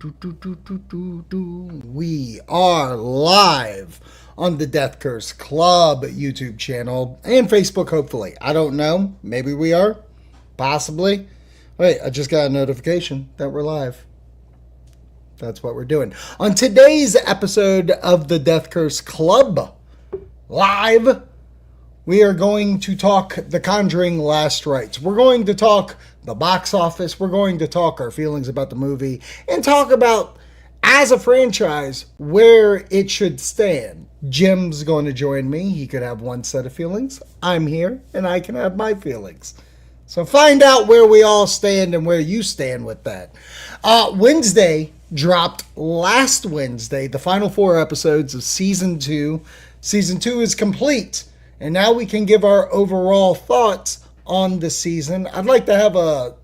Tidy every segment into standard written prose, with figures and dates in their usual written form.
We are live on the Death Curse Club YouTube channel and Facebook, hopefully. I don't know. Maybe we are. Possibly. Wait, I just got a notification that we're live. That's what we're doing. On today's episode of the Death Curse Club live, we are going to talk The Conjuring Last Rites. We're going to talk the box office. We're going to talk our feelings about the movie and talk about, as a franchise, where it should stand. Jim's going to join me. He could have one set of feelings. I'm here, and I can have my feelings. So find out where we all stand and where you stand with that. Wednesday dropped last Wednesday, the final 4 episodes of Season 2. Season 2 is complete. And now we can give our overall thoughts on the season. I'd like to have a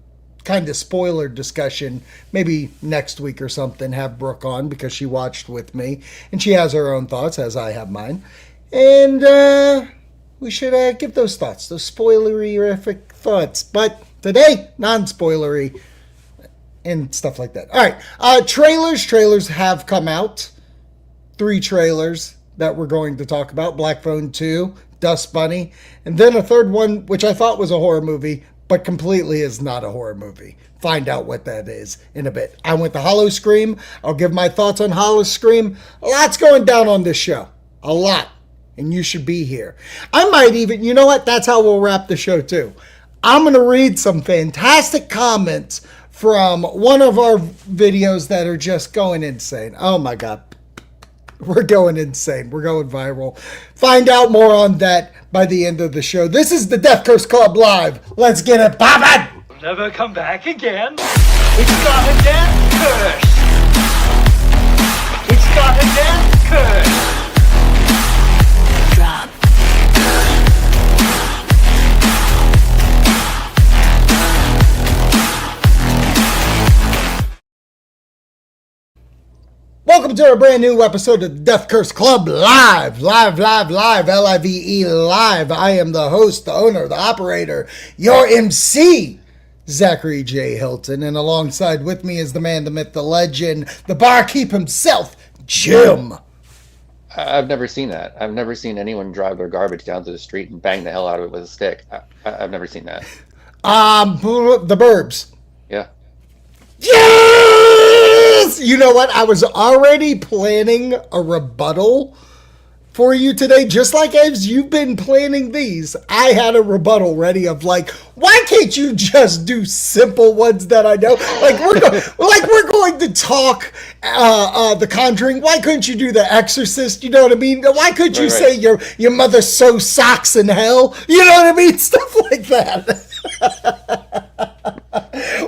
kind of spoiler discussion maybe next week or something, have Brooke on because she watched with me. And she has her own thoughts as I have mine. And we should give those thoughts, those spoilery-rific thoughts. But today, non-spoilery and stuff like that. All right, trailers have come out. 3 trailers that we're going to talk about. Black Phone 2, Dust Bunny, and then a third one, which I thought was a horror movie, but completely is not a horror movie. Find out what that is in a bit. I went to Hollow Scream. I'll give my thoughts on Hollow Scream. A lot's going down on this show. A lot. And you should be here. I might even, you know what? That's how we'll wrap the show too. I'm going to read some fantastic comments from one of our videos that are just going insane. Oh my God. We're going insane. We're going viral. Find out more on that by the end of the show. This is the Death Curse Club Live. Let's get it poppin'! Never come back again. It's got a death curse. It's got a death curse. Drop. Welcome to a brand new episode of the Death Curse Club Live. Live, L-I-V-E, live. I am the host, the owner, the operator, your MC, Zachary J. Hilton. And alongside with me is the man, the myth, the legend, the barkeep himself, Jim. I've never seen that. I've never seen anyone drive their garbage down to the street and bang the hell out of it with a stick. I've never seen that. The Burbs. Yeah. Yes! You know what? I was already planning a rebuttal for you today, just like as you've been planning these. I had a rebuttal ready of like, why can't you just do simple ones that I know? Like we're going to talk The Conjuring. Why couldn't you do The Exorcist? You know what I mean? Why couldn't you say your mother sews socks in hell? You know what I mean? Stuff like that.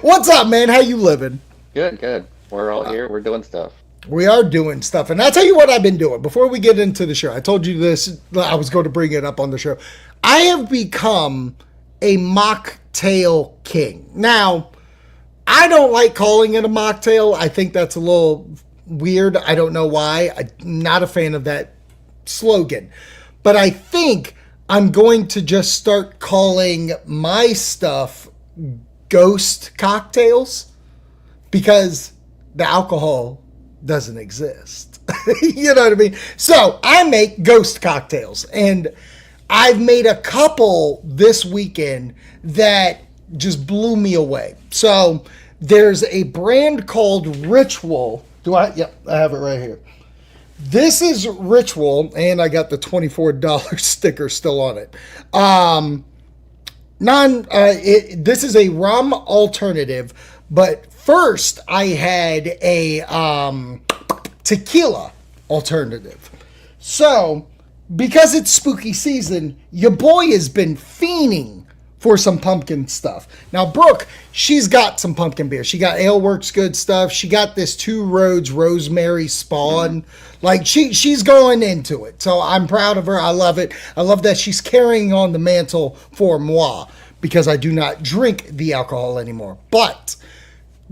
What's up, man? How you living? Good. We're all here. We're doing stuff. We are doing stuff. And I'll tell you what I've been doing. Before we get into the show, I told you this. I was going to bring it up on the show. I have become a mocktail king. Now, I don't like calling it a mocktail. I think that's a little weird. I don't know why. I'm not a fan of that slogan. But I think I'm going to just start calling my stuff ghost cocktails because the alcohol doesn't exist. You know what I mean? So I make ghost cocktails, and I've made a couple this weekend that just blew me away. So there's a brand called Ritual. Yep, I have it right here. This is Ritual, and I got the $24 sticker still on it. This is a rum alternative, but first I had a tequila alternative. So, because it's spooky season, your boy has been fiending for some pumpkin stuff. Now, Brooke, she's got some pumpkin beer. She got Ale Works Good stuff. She got this Two Roads Rosemary Spawn. Like, she's going into it. So I'm proud of her. I love it. I love that she's carrying on the mantle for moi, because I do not drink the alcohol anymore. But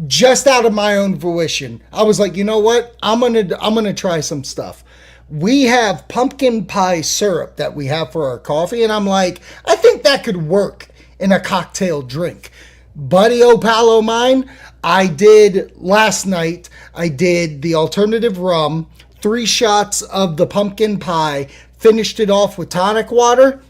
just out of my own fruition, I was like, you know what? I'm gonna try some stuff. We have pumpkin pie syrup that we have for our coffee, and I'm like, I think that could work in a cocktail drink. Buddy Opalo mine, I did last night, I did the alternative rum, 3 shots of the pumpkin pie, finished it off with tonic water.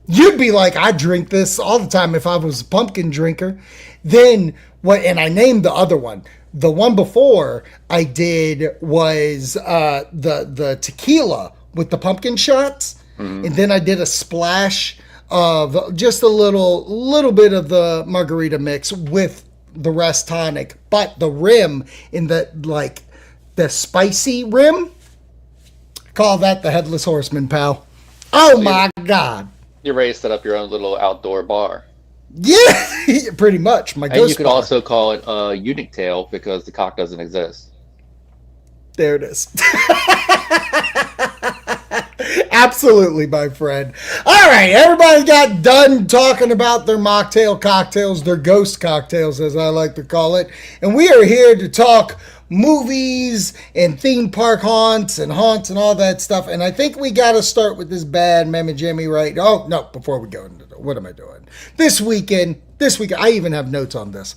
You'd be like, I drink this all the time if I was a pumpkin drinker. Then what? And I named the other one. The one before I did was the tequila with the pumpkin shots, and then I did a splash of just a little bit of the margarita mix with the rest tonic. But the rim in the spicy rim, call that the Headless Horseman, pal. Oh my God. You're ready to set up your own little outdoor bar. Yeah, pretty much. My And ghost you could bar. also call it Unique Tail because the cock doesn't exist. There it is. Absolutely, my friend. All right, everybody got done talking about their mocktail cocktails, their ghost cocktails, as I like to call it. And we are here to talk movies and theme park haunts and all that stuff. And I think we got to start with this bad Mamma Jammy, right? Oh, no, before we go into what am I doing? This weekend, I even have notes on this.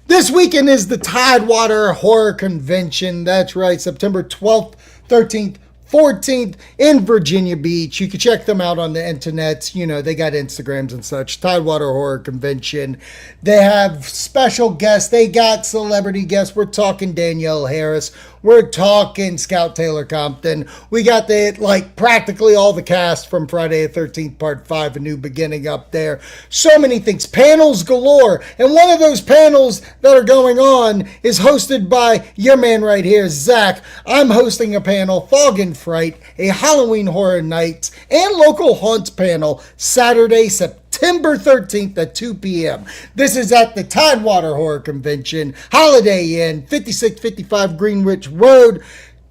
This weekend is the Tidewater Horror Convention. That's right, September 12th, 13th, 14th in Virginia Beach. You can check them out on the internet. You know, they got Instagrams and such. Tidewater Horror Convention. They have special guests. They got celebrity guests. We're talking Danielle Harris. We're talking Scout Taylor Compton. We got practically all the cast from Friday the 13th, Part 5, A New Beginning up there. So many things. Panels galore. And one of those panels that are going on is hosted by your man right here, Zach. I'm hosting a panel, Fog and Fright, a Halloween Horror Nights, and local haunts panel, Saturday, September 13th at 2 p.m. This is at the Tidewater Horror Convention, Holiday Inn, 5655 Greenwich Road,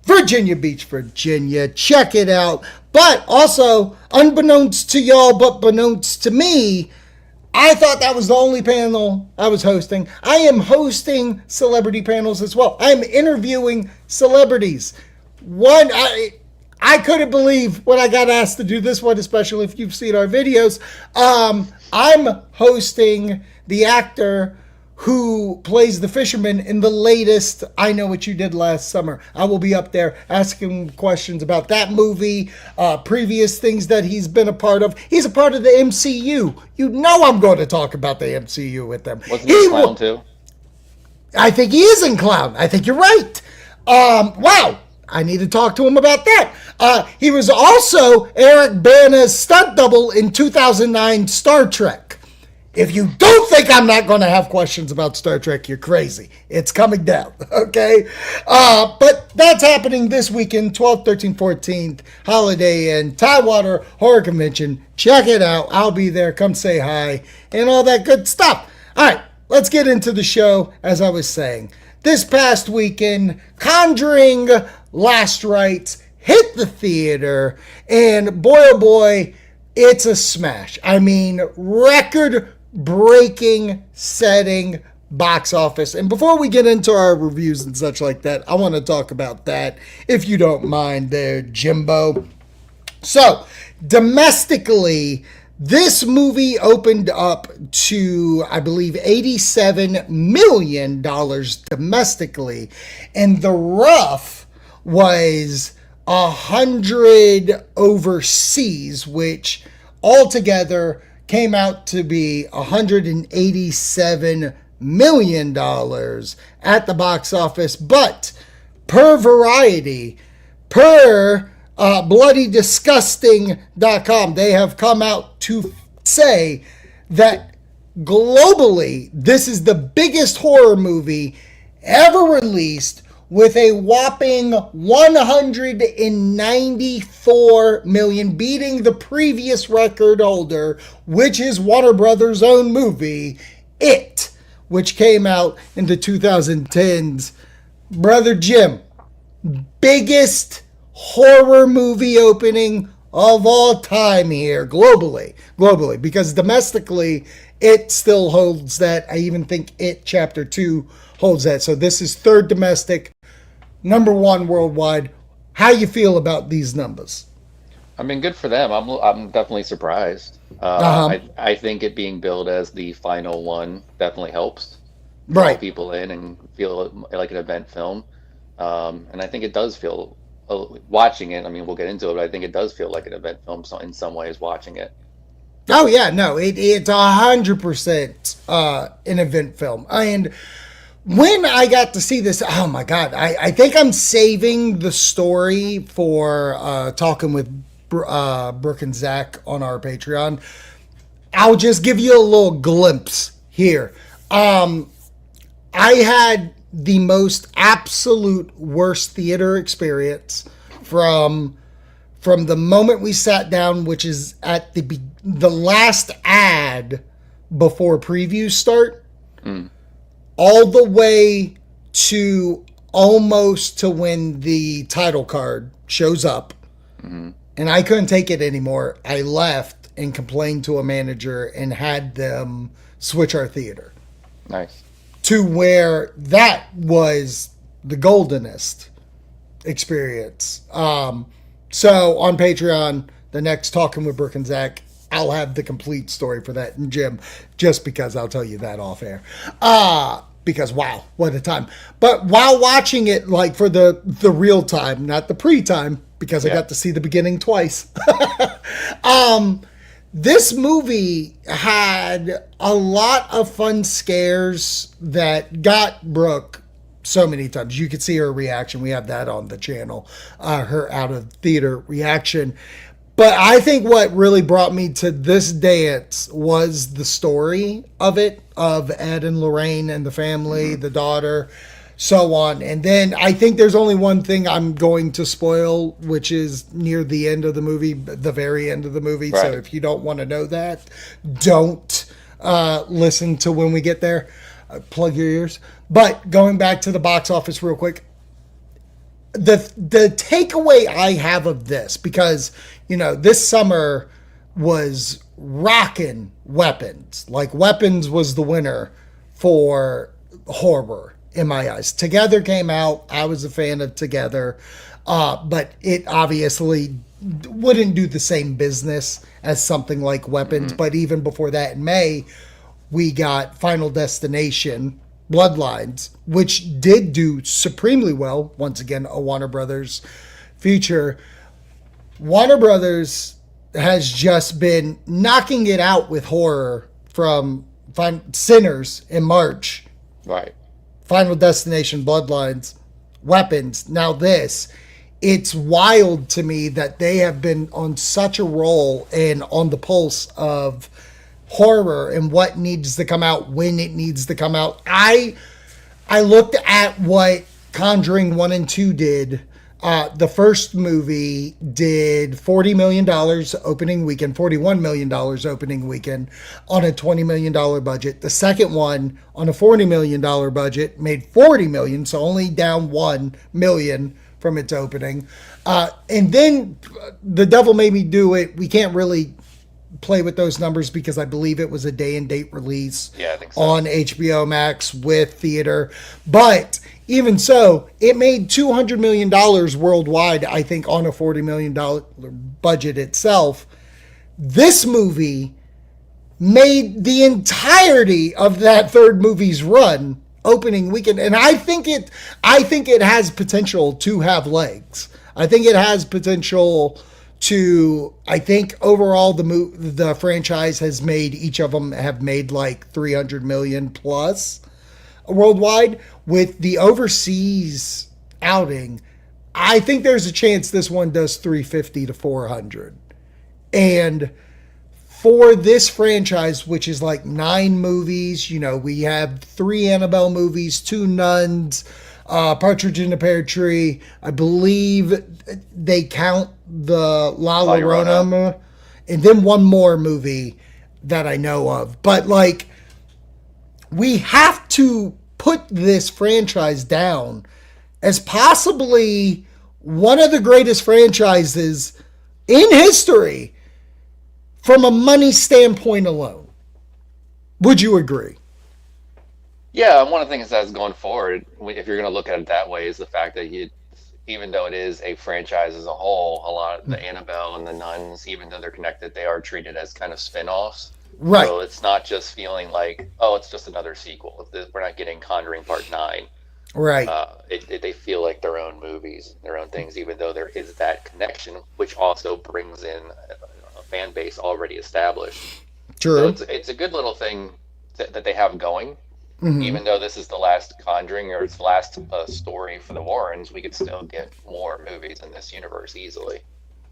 Virginia Beach, Virginia. Check it out. But also, unbeknownst to y'all, but beknownst to me, I thought that was the only panel I was hosting. I am hosting celebrity panels as well. I'm interviewing celebrities. I couldn't believe when I got asked to do this one, especially if you've seen our videos. I'm hosting the actor who plays the fisherman in the latest I Know What You Did Last Summer. I will be up there asking questions about that movie, previous things that he's been a part of. He's a part of the MCU. You know I'm going to talk about the MCU with them. Wasn't he Clown too? I think he is in Clown. I think you're right. Wow. I need to talk to him about that. He was also Eric Bana's stunt double in 2009 Star Trek. If you don't think I'm not going to have questions about Star Trek, you're crazy. It's coming down, okay? But that's happening this weekend, 12th, 13th, 14th, Holiday Inn, Tidewater Horror Convention. Check it out. I'll be there. Come say hi and all that good stuff. All right, let's get into the show, as I was saying. This past weekend, Conjuring Last Rites hit the theater, and boy, oh boy, it's a smash. I mean, record-breaking setting box office. And before we get into our reviews and such like that, I want to talk about that, if you don't mind there, Jimbo. So, domestically, this movie opened up to, I believe, $87 million domestically, and the rough was 100 overseas, which altogether came out to be $187 million at the box office. But per Variety, per bloodydisgusting.com, they have come out to say that globally, this is the biggest horror movie ever released, with a whopping 194 million, beating the previous record holder, which is Warner Brothers' own movie, It, which came out in the 2010s. Brother Jim, biggest horror movie opening of all time here, globally, because domestically, It still holds that. I even think It Chapter 2 holds that. So this is third domestic, number one worldwide. How you feel about these numbers? I mean, good for them. I'm definitely surprised. Uh-huh. I think it being billed as the final one definitely helps draw Right. people in and feel like an event film. And I think it does feel, watching it, I mean, we'll get into it, but I think it does feel like an event film so in some ways watching it. Oh yeah, no, it's 100% an event film. And when I got to see this, oh my god, I think I'm saving the story for talking with Brooke and Zach on our Patreon. I'll just give you a little glimpse here. I had the most absolute worst theater experience from the moment we sat down, which is at the last ad before previews start, Mm. all the way to almost to when the title card shows up. Hmm. And I couldn't take it anymore. I left and complained to a manager and had them switch our theater Nice. to where that was the goldenest experience. So on Patreon, the next Talking with Brooke and Zach, I'll have the complete story for that. And Jim, just because I'll tell you that off air. Because wow, what a time. But while watching it, like for the real time, not the pre-time, because I Yeah. got to see the beginning twice. This movie had a lot of fun scares that got Brooke so many times. You could see her reaction. We have that on the channel, her out of theater reaction. But I think what really brought me to this dance was the story of it, of Ed and Lorraine and the family, the daughter, so on. And then I think there's only one thing I'm going to spoil, which is near the end of the movie, the very end of the movie. So Right. if you don't want to know that, don't listen to when we get there. Plug your ears. But going back to the box office real quick, the takeaway I have of this, because this summer was rocking Weapons. Like Weapons was the winner for horror in my eyes. Together came out. I was a fan of Together, but it obviously wouldn't do the same business as something like Weapons. But even before that, in May, we got Final Destination Bloodlines, which did do supremely well. Once again, a Warner Brothers feature. Warner Brothers has just been knocking it out with horror from Sinners in March, Right. Final Destination Bloodlines, Weapons, now this. It's wild to me that they have been on such a roll and on the pulse of horror and what needs to come out when it needs to come out. I looked at what Conjuring 1 and 2 did. The first movie did $40 million opening weekend, $41 million opening weekend on a $20 million budget. The second one on a $40 million budget made $40 million, so only down $1 million from its opening. And then The Devil Made Me Do It. We can't really play with those numbers because I believe it was a day and date release Yeah, I think so. on HBO Max with theater. But even so, it made $200 million worldwide, I think, on a $40 million budget itself. This movie made the entirety of that third movie's run opening weekend. And I think it has potential to have legs. I think it has potential to, I think overall the franchise has made, each of them have made like 300 million plus worldwide. With the overseas outing, I think there's a chance this one does 350 to 400. And for this franchise, which is like 9 movies, we have 3 Annabelle movies, 2 Nuns, Partridge in a Pear Tree. I believe they count the La Llorona, and then one more movie that I know of. But like, we have to put this franchise down as possibly one of the greatest franchises in history from a money standpoint alone. Would you agree? Yeah, one of the things that's going forward, if you're going to look at it that way, is the fact that even though it is a franchise as a whole, a lot of the Annabelle and the Nuns, even though they're connected, they are treated as kind of spin-offs. Right. So it's not just feeling like, oh, it's just another sequel. We're not getting Conjuring Part 9. Right. They feel like their own movies, their own things, even though there is that connection, which also brings in a fan base already established. True. So it's a good little thing that they have going. Mm-hmm. Even though this is the last Conjuring or its last story for the Warrens, we could still get more movies in this universe easily.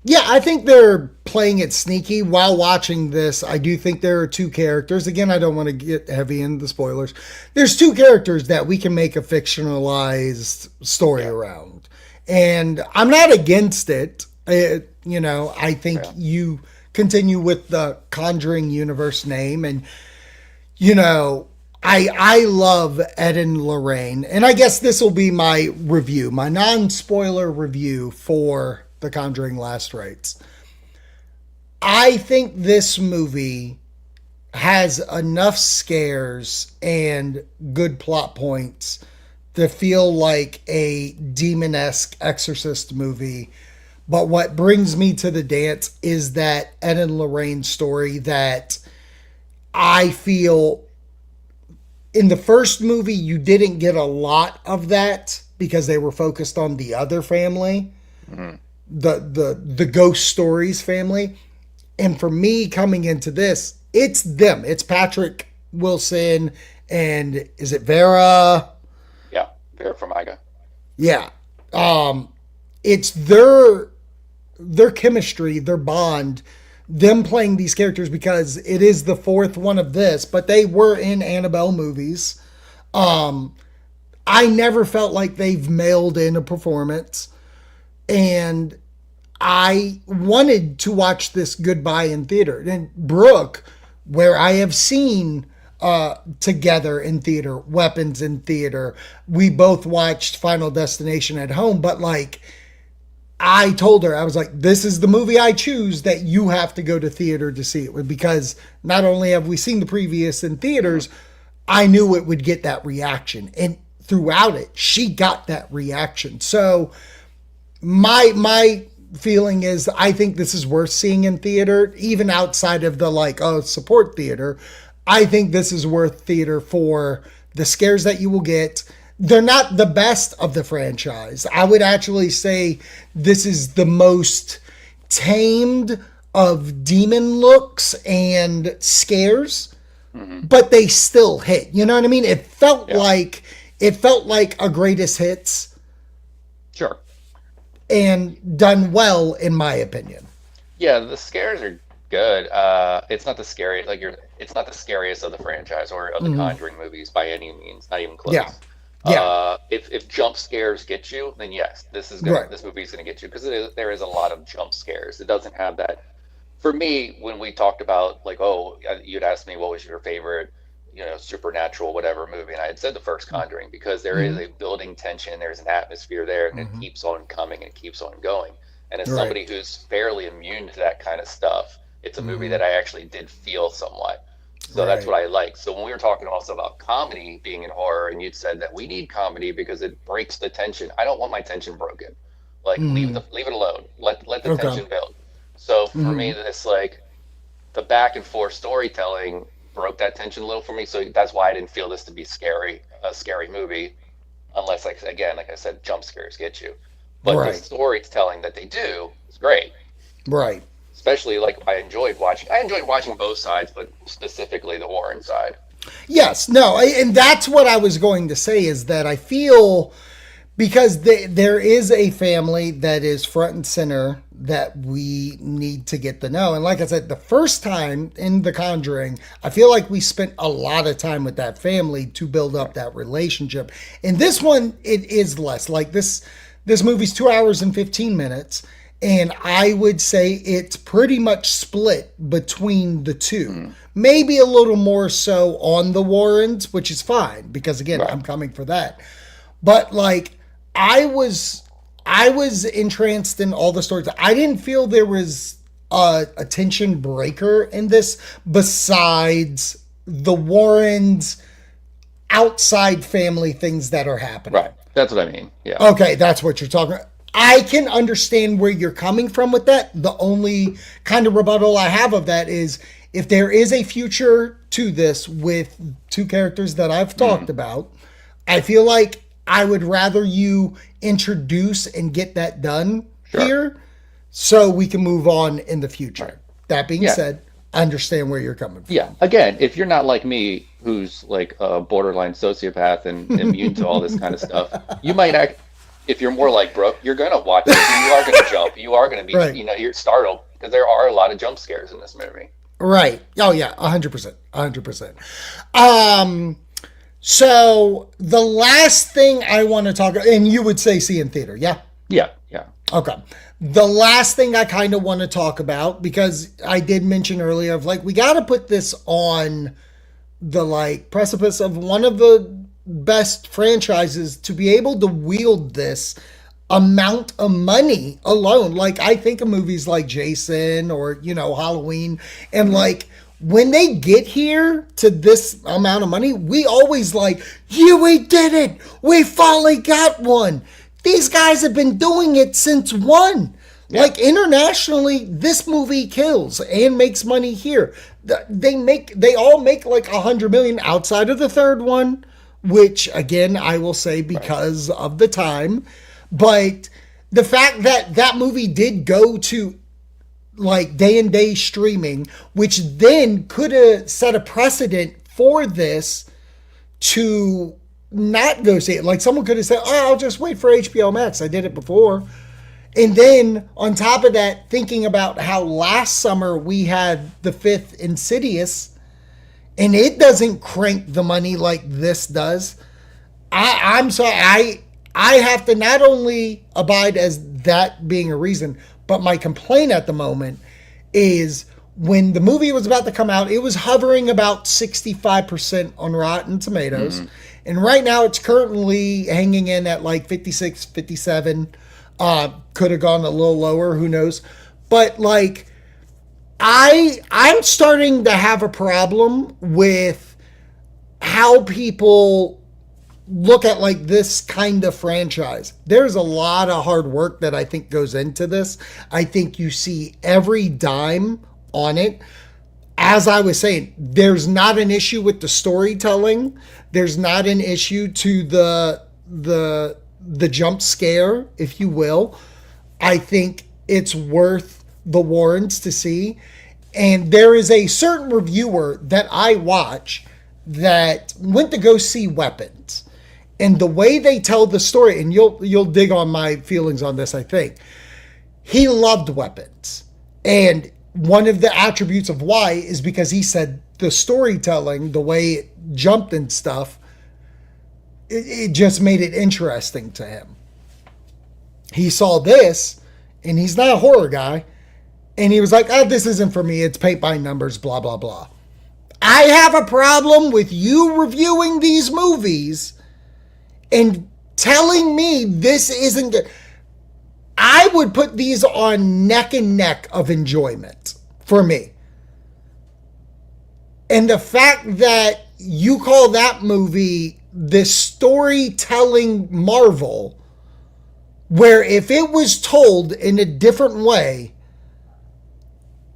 Yeah, I think they're playing it sneaky. While watching this, I do think there are two characters. Again, I don't want to get heavy into the spoilers. There's two characters that we can make a fictionalized story around. And I'm not against it. I think you continue with the Conjuring universe name. And, I love Ed and Lorraine. And I guess this will be my review, my non-spoiler review for The Conjuring Last Rites. I think this movie has enough scares and good plot points to feel like a demon-esque Exorcist movie. But what brings me to the dance is that Ed and Lorraine story that I feel in the first movie you didn't get a lot of that because they were focused on the other family. Mm-hmm. The ghost stories family. And for me coming into this, it's them. It's Patrick Wilson and is it Vera? Yeah, Vera Farmiga. Yeah. It's their chemistry, their bond, them playing these characters because it is the fourth one of this, but they were in Annabelle movies. I never felt like they've mailed in a performance. And I wanted to watch this goodbye in theater. And Brooke, where I have seen Together in theater, Weapons in theater, we both watched Final Destination at home. But like, I told her, I was like, this is the movie I choose that you have to go to theater to see it. Because not only have we seen the previous in theaters, I knew it would get that reaction. And throughout it, she got that reaction. So my feeling is I think this is worth seeing in theater, even outside of the support theater. I think this is worth theater for the scares that you will get. They're not the best of the franchise. I would actually say this is the most tamed of demon looks and scares, but they still hit. You know what I mean? It felt like a greatest hits. Sure. And done well, in my opinion. Yeah, the scares are good. It's not the scary it's not the scariest of the franchise or of the Conjuring movies by any means, not even close. Yeah. Yeah. If jump scares get you, then yes, this movie is gonna get you because there is a lot of jump scares. It doesn't have that. For me, when we talked about you'd asked me what was your favorite, supernatural whatever movie, and I had said the first Conjuring because there is a building tension, there's an atmosphere there, and it keeps on coming and it keeps on going. And as somebody who's fairly immune to that kind of stuff, it's a movie that I actually did feel somewhat. So that's what I like. So when we were talking also about comedy being in horror, and you'd said that we need comedy because it breaks the tension. I don't want my tension broken. Leave it alone. Let the tension build. So for me, this the back and forth storytelling broke that tension a little for me. So that's why I didn't feel this to be a scary movie, unless like I said, jump scares get you. But the storytelling that they do is great. Right. Especially I enjoyed watching both sides, but specifically the Warren side. Yes, no, and that's what I was going to say is that I feel because there is a family that is front and center that we need to get to know. And like I said, the first time in The Conjuring, I feel like we spent a lot of time with that family to build up that relationship. In this one, it is less. This movie's 2 hours and 15 minutes. And I would say it's pretty much split between the two. Maybe a little more so on the Warrens, which is fine because again, I'm coming for that. But I was entranced in all the stories. I didn't feel there was a tension breaker in this besides the Warrens' outside family things that are happening. Right. That's what I mean. Yeah. Okay, that's what you're talking about. I can understand where you're coming from with that. The only kind of rebuttal I have of that is if there is a future to this with two characters that I've talked about, I feel like I would rather you introduce and get that done here so we can move on in the future. Right. That being said, I understand where you're coming from. Yeah. Again, if you're not like me, who's like a borderline sociopath and immune to all this kind of stuff, you might act. If you're more like Brooke, you're going to watch it. You are going to jump. You are going to be, right. You're startled because there are a lot of jump scares in this movie. Right. Oh, yeah. 100%. 100%. So the last thing I want to talk about, and you would say see in theater, yeah? Yeah. Okay. The last thing I kind of want to talk about, because I did mention earlier of like, we got to put this on the like precipice of one of the best franchises to be able to wield this amount of money alone. Like I think of movies like Jason or, Halloween, and like when they get here to this amount of money, we always like, yeah, we did it. We finally got one. These guys have been doing it since one. Yeah. Like internationally, this movie kills and makes money here. They all make like $100 million outside of the third one, which again, I will say because of the time. But the fact that that movie did go to like day and day streaming, which then could have set a precedent for this to not go see it. Like someone could have said, oh, I'll just wait for HBO Max. I did it before. And then on top of that, thinking about how last summer we had the 5th Insidious and it doesn't crank the money like this does. I'm sorry. I have to not only abide as that being a reason, but my complaint at the moment is when the movie was about to come out, it was hovering about 65% on Rotten Tomatoes. Mm-hmm. And right now it's currently hanging in at like 56, 57. Could have gone a little lower, who knows? But like, I'm starting to have a problem with how people look at like this kind of franchise. There's a lot of hard work that I think goes into this. I think you see every dime on it. As I was saying, there's not an issue with the storytelling. There's not an issue to the jump scare, if you will. I think it's worth the warrants to see. And there is a certain reviewer that I watch that went to go see Weapons. And the way they tell the story, and you'll dig on my feelings on this, I think. He loved Weapons. And one of the attributes of why is because he said the storytelling, the way it jumped and stuff, it just made it interesting to him. He saw this, and he's not a horror guy, and he was like, oh, this isn't for me. It's paint by numbers, blah, blah, blah. I have a problem with you reviewing these movies and telling me this isn't good. I would put these on neck and neck of enjoyment for me. And the fact that you call that movie this storytelling marvel, where if it was told in a different way,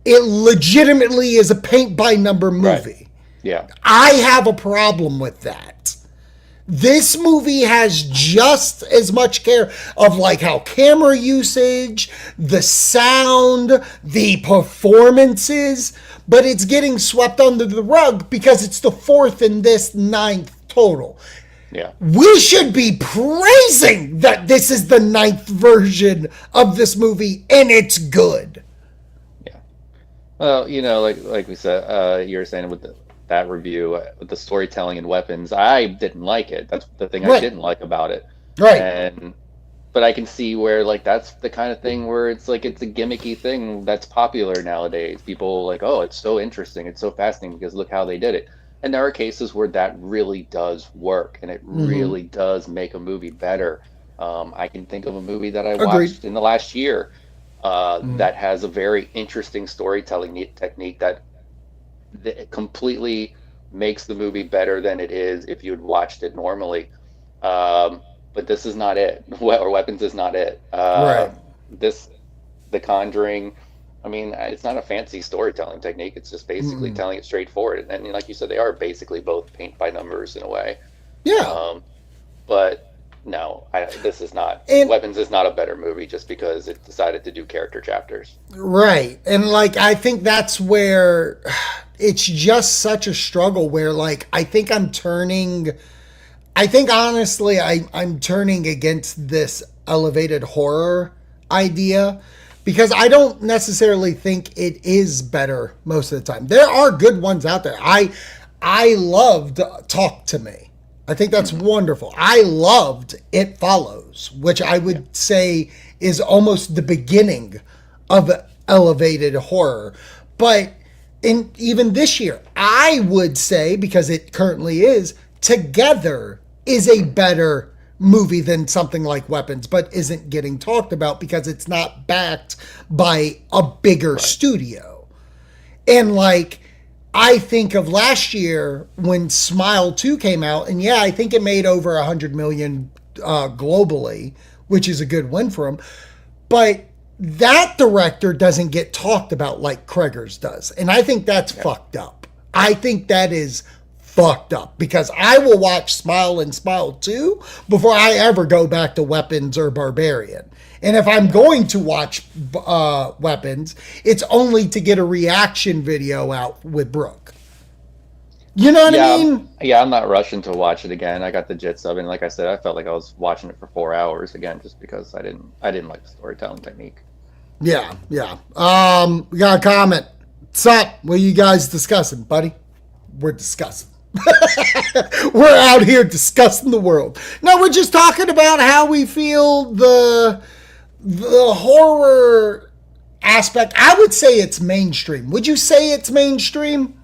it legitimately is a paint by number movie. Right. Yeah. I have a problem with that. This movie has just as much care of like how camera usage, the sound, the performances, but it's getting swept under the rug because it's the 4th in this 9th total. Yeah. We should be praising that this is the 9th version of this movie and it's good. Yeah. Well, like we said, you were saying with that review, with the storytelling and Weapons, I didn't like it. That's the thing I didn't like about it. Right. But I can see where like that's the kind of thing where it's like it's a gimmicky thing that's popular nowadays. People like, oh, it's so interesting, it's so fascinating because look how they did it. And there are cases where that really does work and it really does make a movie better. I can think of a movie that I watched in the last year that has a very interesting storytelling technique that completely makes the movie better than it is if you had watched it normally. but this is not it. Or Weapons is not it. Right. The Conjuring. I mean, it's not a fancy storytelling technique. It's just basically telling it straightforward. And like you said, they are basically both paint by numbers in a way. Yeah. But no, this is not. And, Weapons is not a better movie just because it decided to do character chapters. Right. And like, I think that's where it's just such a struggle where like, I think honestly, I'm turning against this elevated horror idea because I don't necessarily think it is better most of the time. There are good ones out there. I loved Talk to Me. I think that's wonderful. I loved It Follows, which I would say is almost the beginning of elevated horror. But even this year, I would say, because it currently is, Together is a better movie than something like Weapons, but isn't getting talked about because it's not backed by a bigger studio. And like, I think of last year when Smile 2 came out, and yeah, I think it made over 100 million globally, which is a good win for him. But that director doesn't get talked about like Kreger's does. And I think that's fucked up. I think that is fucked up because I will watch Smile and Smile 2 before I ever go back to Weapons or Barbarian. And if I'm going to watch Weapons, it's only to get a reaction video out with Brooke. You know what I mean? Yeah, I'm not rushing to watch it again. I got the gist of it, and like I said, I felt like I was watching it for 4 hours again, just because I didn't like the storytelling technique. Yeah. We got a comment. What's up? What are you guys discussing, buddy? We're discussing. We're out here discussing the world. No, we're just talking about how we feel the horror aspect. I would say it's mainstream. Would you say it's mainstream?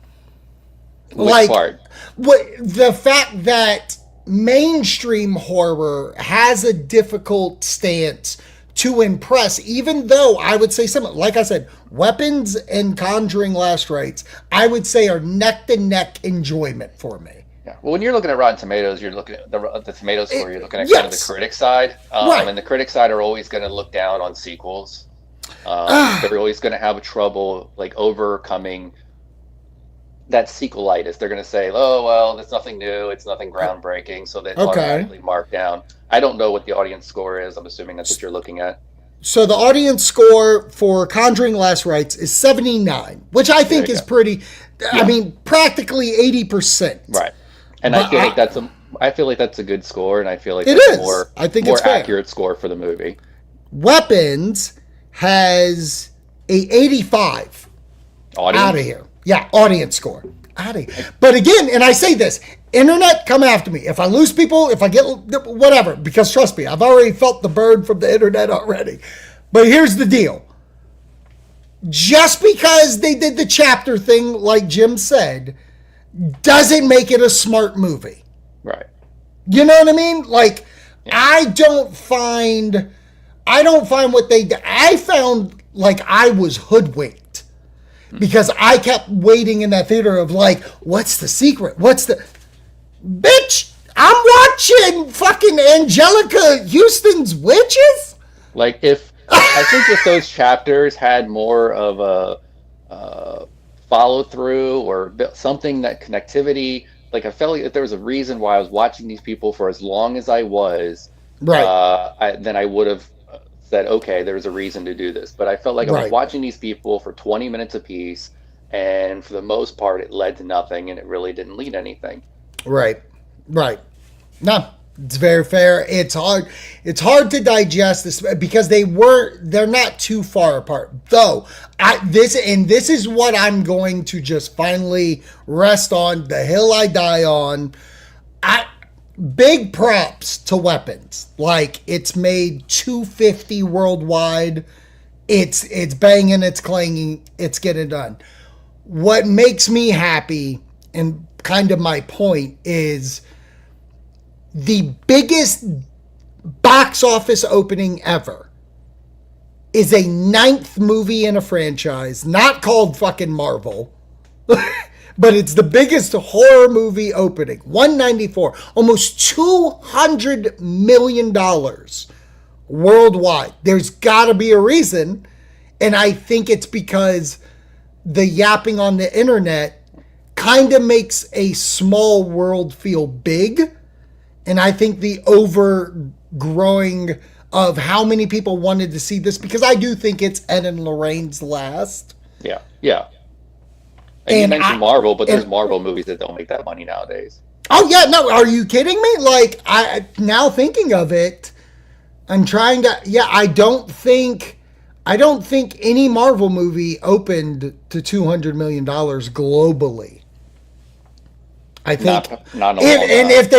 Which part? The fact that mainstream horror has a difficult stance to impress, even though I would say something, like I said, Weapons and Conjuring Last Rites, I would say are neck to neck enjoyment for me. Yeah. Well, when you're looking at Rotten Tomatoes, you're looking at the tomato score. You're looking at kind of the critic side, right. And the critic side are always going to look down on sequels. They're always going to have trouble like overcoming that sequelitis. They're going to say, "Oh, well, it's nothing new. It's nothing groundbreaking," so they automatically mark down. I don't know what the audience score is. I'm assuming that's what you're looking at. So the audience score for Conjuring Last Rites is 79, which I think is pretty. I mean, practically 80%. Right. And I feel like that's a good score, and I feel like it that's is. More it's accurate score for the movie. Weapons has a 85. Audience? Out of here. Yeah, audience score. Out of here. But again, and I say this, internet, come after me. If I lose people, if I get whatever, because trust me, I've already felt the burn from the internet already. But here's the deal. Just because they did the chapter thing, like Jim said, doesn't make it a smart movie. Right. You know what I mean? Like, I don't find what they did. I found like I was hoodwinked because I kept waiting in that theater of like, what's the secret? Bitch, I'm watching fucking Angelica Houston's Witches. Like I think if those chapters had more of a follow through or something, that connectivity, like I felt like if there was a reason why I was watching these people for as long as I was, right, then I would have said, okay, there's a reason to do this. But I felt like I was watching these people for 20 minutes apiece, and for the most part, it led to nothing, and it really didn't lead anything. Right. No, it's very fair. It's hard to digest this because they're not too far apart. Though, this is what I'm going to just finally rest on, the hill I die on. Big props to Weapons. Like, it's made 250 worldwide. It's banging, it's clanging, it's getting done. What makes me happy, and kind of my point, is the biggest box office opening ever is a 9th movie in a franchise, not called fucking Marvel, but it's the biggest horror movie opening. 194, almost $200 million worldwide. There's got to be a reason, and I think it's because the yapping on the internet kind of makes a small world feel big, and I think the overgrowing of how many people wanted to see this, because I do think it's Ed and Lorraine's last. Yeah. And you mentioned Marvel, but there's Marvel movies that don't make that money nowadays. Oh yeah, no, are you kidding me? Like, I now thinking of it, I'm trying to. Yeah, I don't think any Marvel movie opened to $200 million globally. I think not if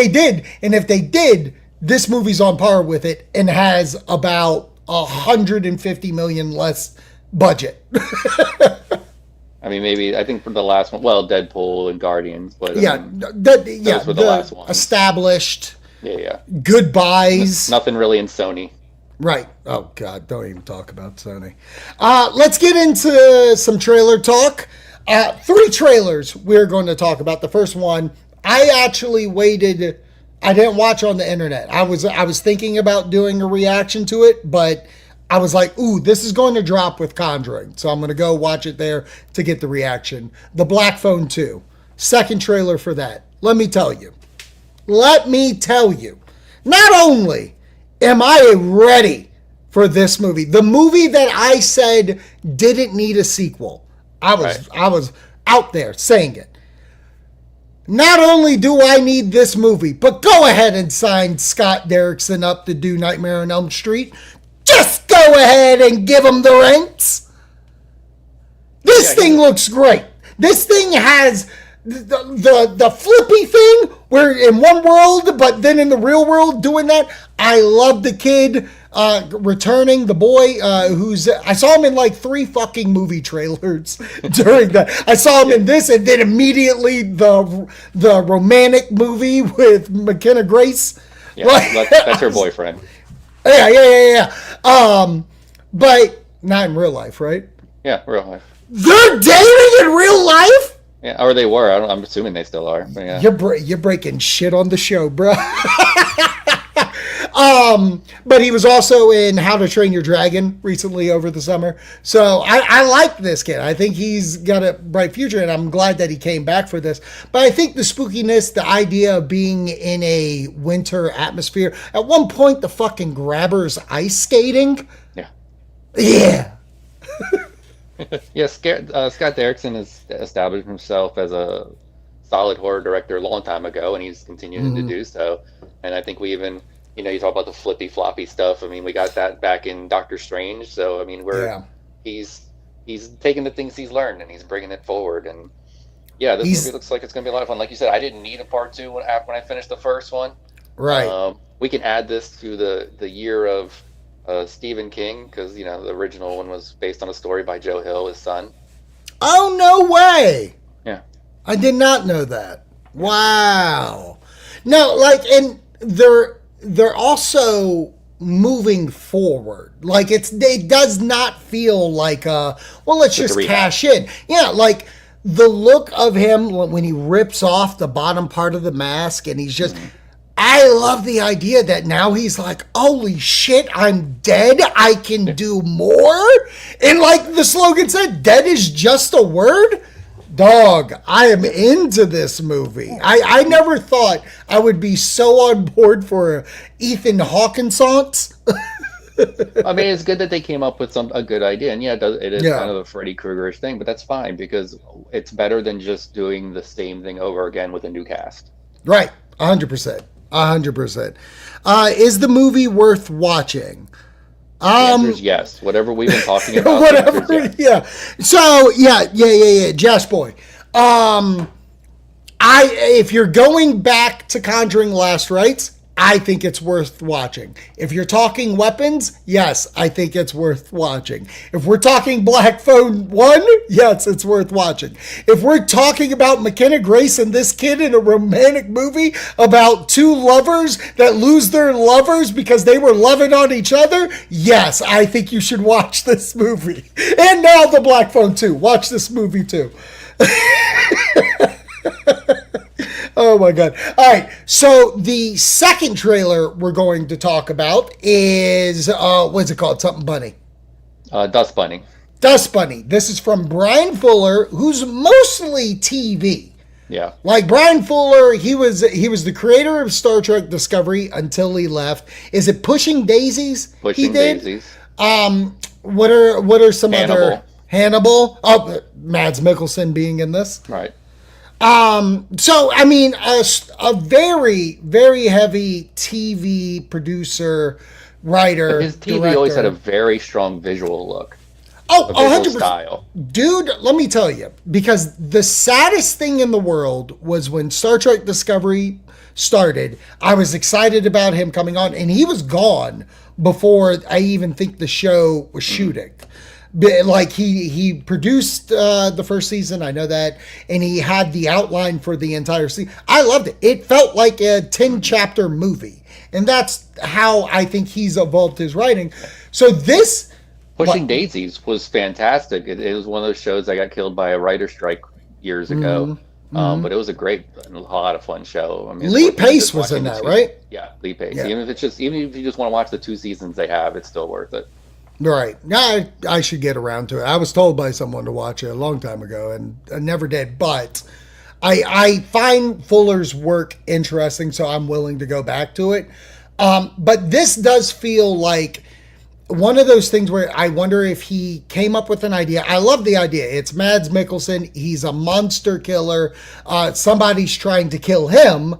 they did, this movie's on par with it and has about $150 million less budget. I mean, maybe I think for the last one, well, Deadpool and Guardians, but those were the last ones. Established. Yeah. Goodbyes. Nothing really in Sony. Right. Oh God, don't even talk about Sony. Let's get into some trailer talk. 3 trailers we're going to talk about. The first one, I actually waited. I didn't watch on the internet. I was thinking about doing a reaction to it, but I was like, ooh, this is going to drop with Conjuring. So I'm going to go watch it there to get the reaction. The Black Phone 2. Second trailer for that. Let me tell you. Not only am I ready for this movie, the movie that I said didn't need a sequel. I was out there saying it. Not only do I need this movie, but go ahead and sign Scott Derrickson up to do Nightmare on Elm Street. Just go ahead and give him the rents. This thing looks great. This thing has the flippy thing where in one world, but then in the real world doing that. I love the kid returning, the boy I saw him in like 3 fucking movie trailers during that. I saw him in this, and then immediately the romantic movie with McKenna Grace. Yeah, that's her boyfriend. Yeah. But not in real life, right? Yeah, real life. They're dating in real life? Yeah, or they were. I'm assuming they still are. But yeah. You're breaking shit on the show, bro. But he was also in How to Train Your Dragon recently over the summer. So I like this kid. I think he's got a bright future, and I'm glad that he came back for this. But I think the spookiness, the idea of being in a winter atmosphere. At one point, the fucking grabber's ice skating. Yeah. Yeah, Scott Derrickson has established himself as a solid horror director a long time ago, and he's continuing to do so. And I think we even, you talk about the flippy floppy stuff. I mean, we got that back in Doctor Strange. So I mean, he's taking the things he's learned and he's bringing it forward. And yeah, this movie looks like it's going to be a lot of fun. Like you said, I didn't need a part 2 when I finished the first one. Right. We can add this to the year of Stephen King, because the original one was based on a story by Joe Hill, his son. Oh, no way! Yeah, I did not know that. Wow. No, and they're also moving forward. Like it does not feel like let's just cash in. Yeah, like the look of him when he rips off the bottom part of the mask and he's just. I love the idea that now he's like, holy shit, I'm dead. I can do more. And like the slogan said, dead is just a word. Dog, I am into this movie. I never thought I would be so on board for Ethan Hawkinson's. I mean, it's good that they came up with a good idea. And it is kind of a Freddy Krueger-ish thing, but that's fine because it's better than just doing the same thing over again with a new cast. Right, 100%. 100%. Is the movie worth watching? The answer is yes. Whatever we've been talking about. Whatever. Yeah. So yeah. Jess boy. If you're going back to Conjuring Last Rites, I think it's worth watching. If you're talking weapons, yes, I think it's worth watching. If we're talking Black Phone 1, yes, it's worth watching. If we're talking about McKenna Grace and this kid in a romantic movie about 2 lovers that lose their lovers because they were loving on each other, yes, I think you should watch this movie. And now the Black Phone 2. Watch this movie too. Oh my god. All right. So the second trailer we're going to talk about is what's it called? Something Bunny. Dust Bunny. Dust Bunny. This is from Brian Fuller, who's mostly TV. Yeah. Like Brian Fuller, he was the creator of Star Trek Discovery until he left. Is it Pushing Daisies? Pushing Daisies. What are some Hannibal. other Hannibal? Oh, Mads Mikkelsen being in this. Right. So I mean, a very, very heavy TV producer, writer. But his TV director. always had a very strong visual look. Oh, A visual 100%. style. Dude, let me tell you, because the saddest thing in the world was when Star Trek Discovery started. I was excited about him coming on, and he was gone before I even think the show was shooting. Like he produced the first season, I know that, and he had the outline for the entire season. I loved it. It felt like a 10-chapter movie, and that's how I think he's evolved his writing. So this Pushing Daisies was fantastic. It was one of those shows that got killed by a writer's strike years ago. But it was a lot of fun show. I mean, Lee Pace was in that, right? Yeah, Lee Pace. Yeah. Even if you just want to watch the 2 seasons they have, it's still worth it. Right. I should get around to it. I was told by someone to watch it a long time ago, and I never did. But I find Fuller's work interesting, so I'm willing to go back to it. But this does feel like one of those things where I wonder if he came up with an idea. I love the idea. It's Mads Mikkelsen. He's a monster killer. Somebody's trying to kill him.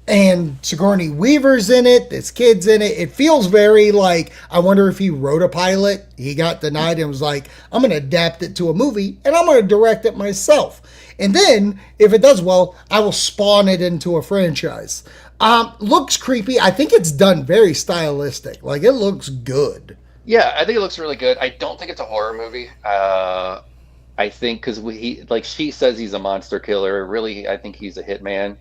And Sigourney Weaver's in it. This kid's in it. It feels very like, I wonder if he wrote a pilot. He got denied and was like, I'm going to adapt it to a movie and I'm going to direct it myself. And then, if it does well, I will spawn it into a franchise. Looks creepy. I think it's done very stylistic. Like, it looks good. Yeah, I think it looks really good. I don't think it's a horror movie. I think because she says he's a monster killer. Really, I think he's a hitman.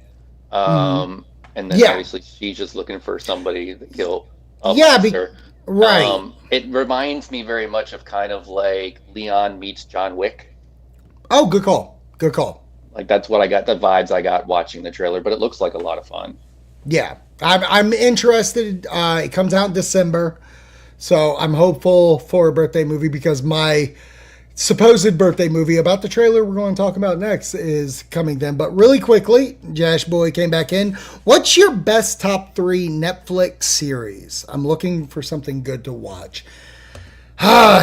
And then obviously she's just looking for somebody to kill a monster. Right. It reminds me very much of kind of like Leon meets John Wick. Oh, good call. Good call. Like that's what I got, the vibes I got watching the trailer, but it looks like a lot of fun. Yeah, I'm interested. It comes out in December, so I'm hopeful for a birthday movie because my supposed birthday movie about the trailer we're going to talk about next is coming then. But really quickly, Jash Boy came back in. What's your best top 3 Netflix series? I'm looking for something good to watch.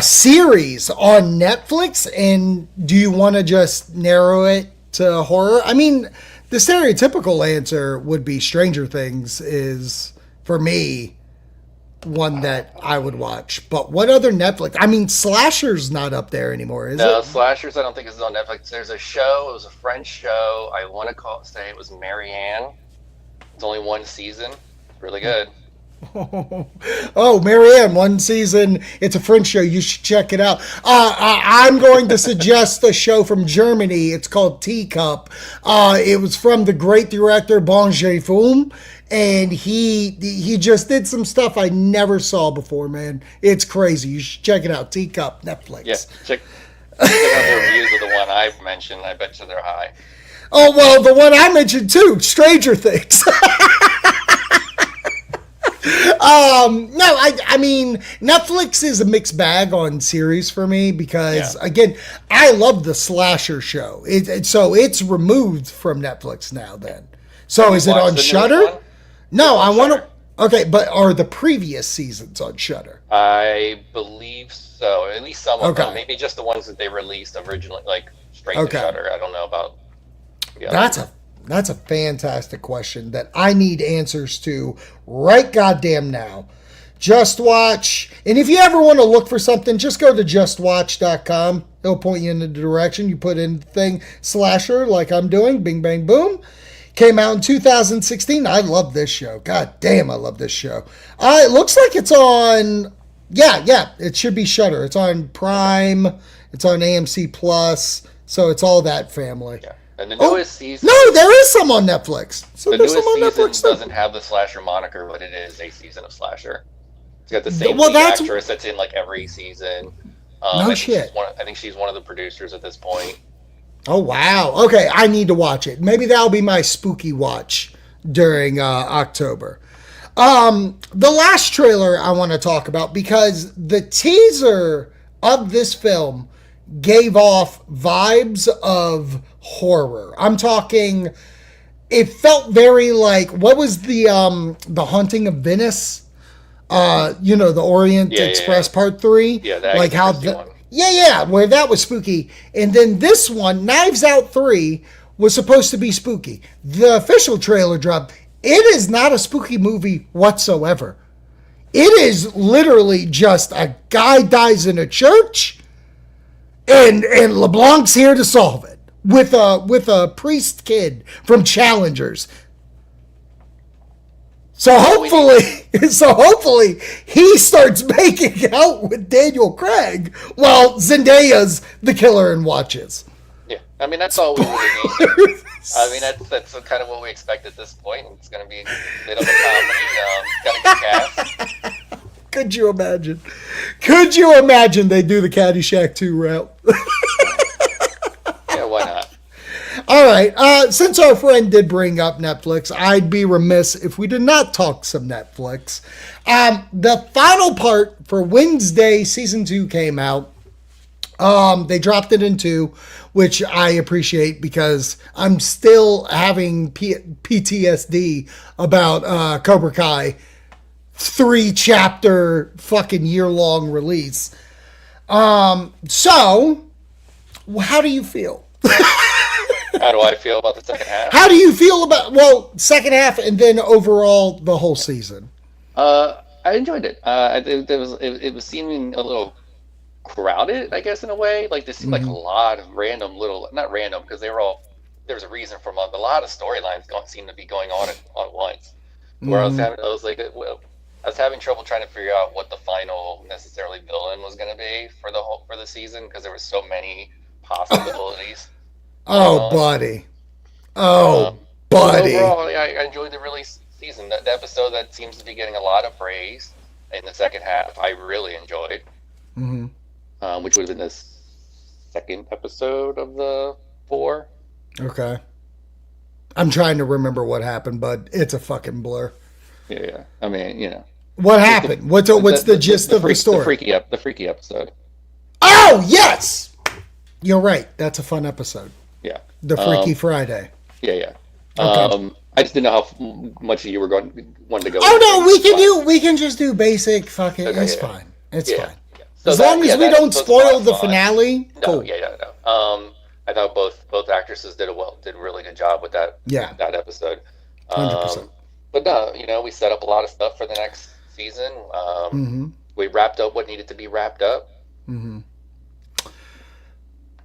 Series on Netflix, and do you want to just narrow it to horror? I mean, the stereotypical answer would be Stranger Things is, for me, one that I would watch. But what other Netflix? I mean, Slasher's not up there anymore, is it? No, Slashers I don't think is on Netflix. There's a show, it was a French show. I want to say it was Marianne. It's only 1 season. Really good. Oh, Marianne, 1 season. It's a French show. You should check it out. I'm going to suggest a show from Germany. It's called Teacup. It was from the great director Bon Jovi, and he just did some stuff I never saw before, man. It's crazy. You should check it out. Teacup, Netflix. Yeah, check out the reviews of the one I've mentioned. I bet you they're high. Oh, well, the one I mentioned too, Stranger Things. No, I mean, Netflix is a mixed bag on series for me because, again, I love the Slasher show. So it's removed from Netflix now then. So is it on Shudder? No, I want to... Okay, but are the previous seasons on Shudder? I believe so. At least some of them. Maybe just the ones that they released originally, like straight to Shudder. I don't know about... That's a fantastic question that I need answers to right goddamn now. Just Watch. And if you ever want to look for something, just go to justwatch.com. It'll point you in the direction. You put in the thing Slasher like I'm doing. Bing, bang, boom. Came out in 2016. I love this show. God damn, I love this show. It looks like it's on... Yeah, it should be Shudder. It's on Prime. It's on AMC Plus. So it's all that family. Yeah. And the newest season... No, there is some on Netflix. So the there's newest some on season Netflix doesn't have the Slasher moniker, but it is a season of Slasher. It's got the same lead actress that's in like every season. No shit. I think she's one of the producers at this point. Oh, wow. Okay, I need to watch it. Maybe that'll be my spooky watch during October. The last trailer I want to talk about, because the teaser of this film gave off vibes of horror. I'm talking, it felt very like, what was the Haunting of Venice? The Orient Express Part 3. Yeah, that like how one. where that was spooky. And then this one, Knives Out 3, was supposed to be spooky. The official trailer dropped. It is not a spooky movie whatsoever. It is literally just a guy dies in a church, and LeBlanc's here to solve it with a priest kid from Challengers. So hopefully he starts making out with Daniel Craig while Zendaya's the killer and watches. Yeah, I mean, that's all we really need. I mean, that's kind of what we expect at this point. It's going to be a bit of a comedy. Got a good cast. Could you imagine? Could you imagine they do the Caddyshack 2 route? Yeah, why not? All right. Since our friend did bring up Netflix, I'd be remiss if we did not talk some Netflix. The final part for Wednesday season 2 came out. They dropped it in 2, which I appreciate because I'm still having PTSD about Cobra Kai 3-chapter fucking year-long release. So, how do you feel? How do I feel about the second half? How do you feel about, second half and then overall the whole season? I enjoyed it. It was seeming a little crowded, I guess, in a way. Like, there seemed like a lot of random little, not random, because there was a reason for them. A lot of storylines seemed to be going on at once. Where I was having trouble trying to figure out what the final necessarily villain was going to be for the season, because there were so many possibilities. Buddy. Buddy. Overall, I enjoyed the release season. The episode that seems to be getting a lot of praise in the second half, I really enjoyed. Which would have been the second episode of the 4. Okay. I'm trying to remember what happened, but it's a fucking blur. Yeah. I mean, What happened? What's the gist of the story? The freaky episode. Oh, yes! You're right. That's a fun episode. Yeah. The Freaky Friday. Yeah. Okay. I just didn't know how much you were wanted to go. Oh no, we can just do basic fucking. Okay, it's fine. It's fine. Yeah. So as long as we don't spoil the finale. No, cool. No. I thought both actresses did a really good job with that. Yeah. That episode. 100%. But no, we set up a lot of stuff for the next season. We wrapped up what needed to be wrapped up.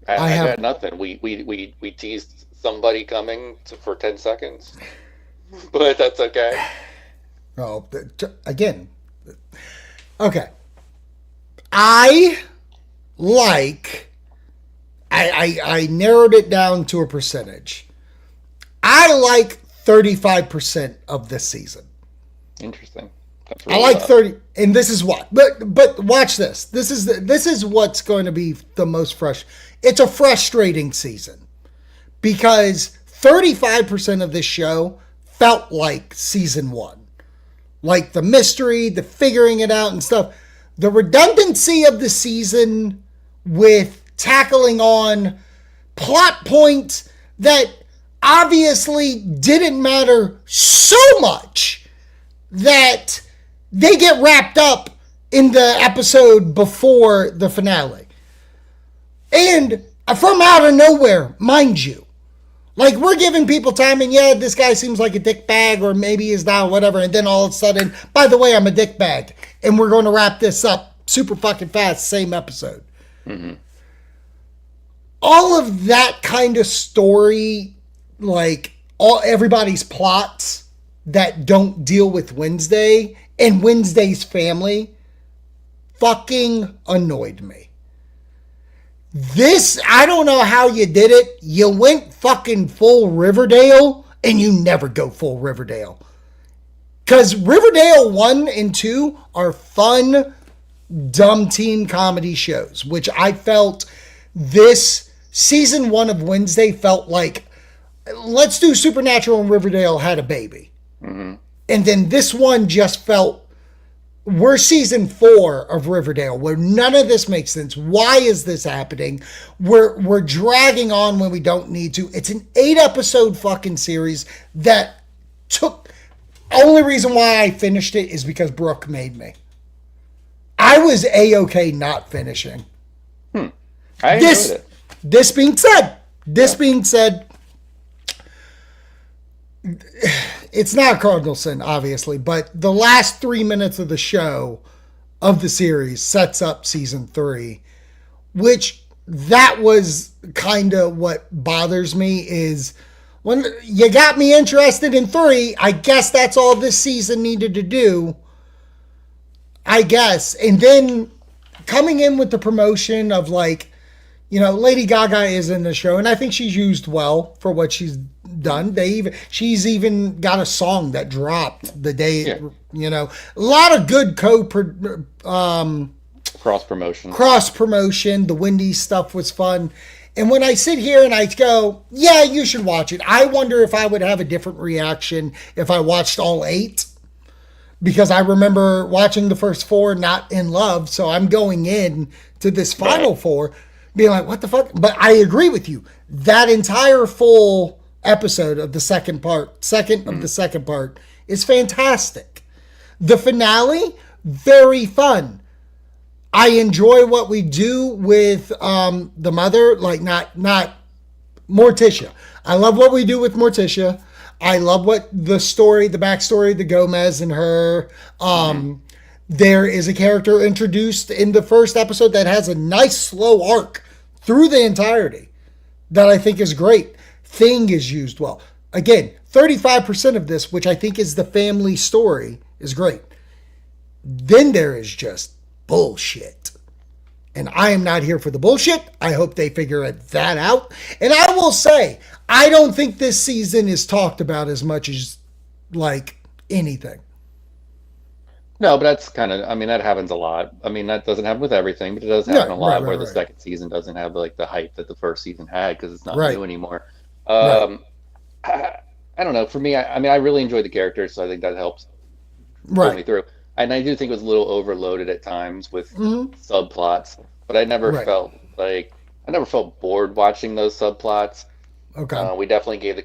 I had nothing. We teased somebody coming for 10 seconds, but that's okay. Oh, again. Okay. I narrowed it down to a percentage. I like 35% of this season. Interesting. Really I like 30, and this is what. But watch this. This is what's going to be the most fresh. It's a frustrating season because 35% of this show felt like season 1, like the mystery, the figuring it out and stuff. The redundancy of the season with tackling on plot points that obviously didn't matter so much that they get wrapped up in the episode before the finale. And from out of nowhere, mind you. Like, we're giving people time, and yeah, this guy seems like a dickbag, or maybe he's not, whatever, and then all of a sudden, by the way, I'm a dickbag, and we're going to wrap this up super fucking fast, same episode. All of that kind of story, like, everybody's plots that don't deal with Wednesday and Wednesday's family fucking annoyed me. This, I don't know how you did it. You went fucking full Riverdale, and you never go full Riverdale. Because Riverdale 1 and 2 are fun, dumb teen comedy shows, which I felt this season 1 of Wednesday felt like, let's do Supernatural and Riverdale had a baby. Mm-hmm. And then this one just felt, we're season 4 of Riverdale, where none of this makes sense. Why is this happening? We're dragging on when we don't need to. It's an 8-episode fucking series that took... Only reason why I finished it is because Brooke made me. I was A-okay not finishing. I enjoyed it. This being said, it's not a cardinal sin, obviously, but the last 3 minutes of the show, of the series, sets up season 3, which that was kind of what bothers me is when you got me interested in 3, I guess that's all this season needed to do. I guess. And then coming in with the promotion of like, you know, Lady Gaga is in the show, and I think she's used well for what she's done. She's even got a song that dropped the day, you know, a lot of good cross promotion. The Wendy stuff was fun. And when I sit here and I go, yeah, you should watch it, I wonder if I would have a different reaction if I watched all 8. Because I remember watching the first 4 not in love, so I'm going in to this final 4 being like, what the fuck? But I agree with you. That entire full episode of the second part is fantastic. The finale, very fun. I enjoy what we do with the mother, like not Morticia. I love what we do with Morticia. I love what the backstory, the Gomez and her. There is a character introduced in the first episode that has a nice slow arc through the entirety that I think is great. Thing is used well. Again, 35% of this, which I think is the family story, is great. Then there is just bullshit. And I am not here for the bullshit. I hope they figure that out. And I will say, I don't think this season is talked about as much as, like, anything. No, but that's kind of, I mean, that happens a lot. I mean, that doesn't happen with everything, but it does happen a lot where the second season doesn't have, like, the hype that the first season had because it's not new anymore. I don't know. For me, I mean, I really enjoyed the characters, so I think that helps pull me through. And I do think it was a little overloaded at times with subplots, but I never felt bored watching those subplots. Okay. We definitely gave the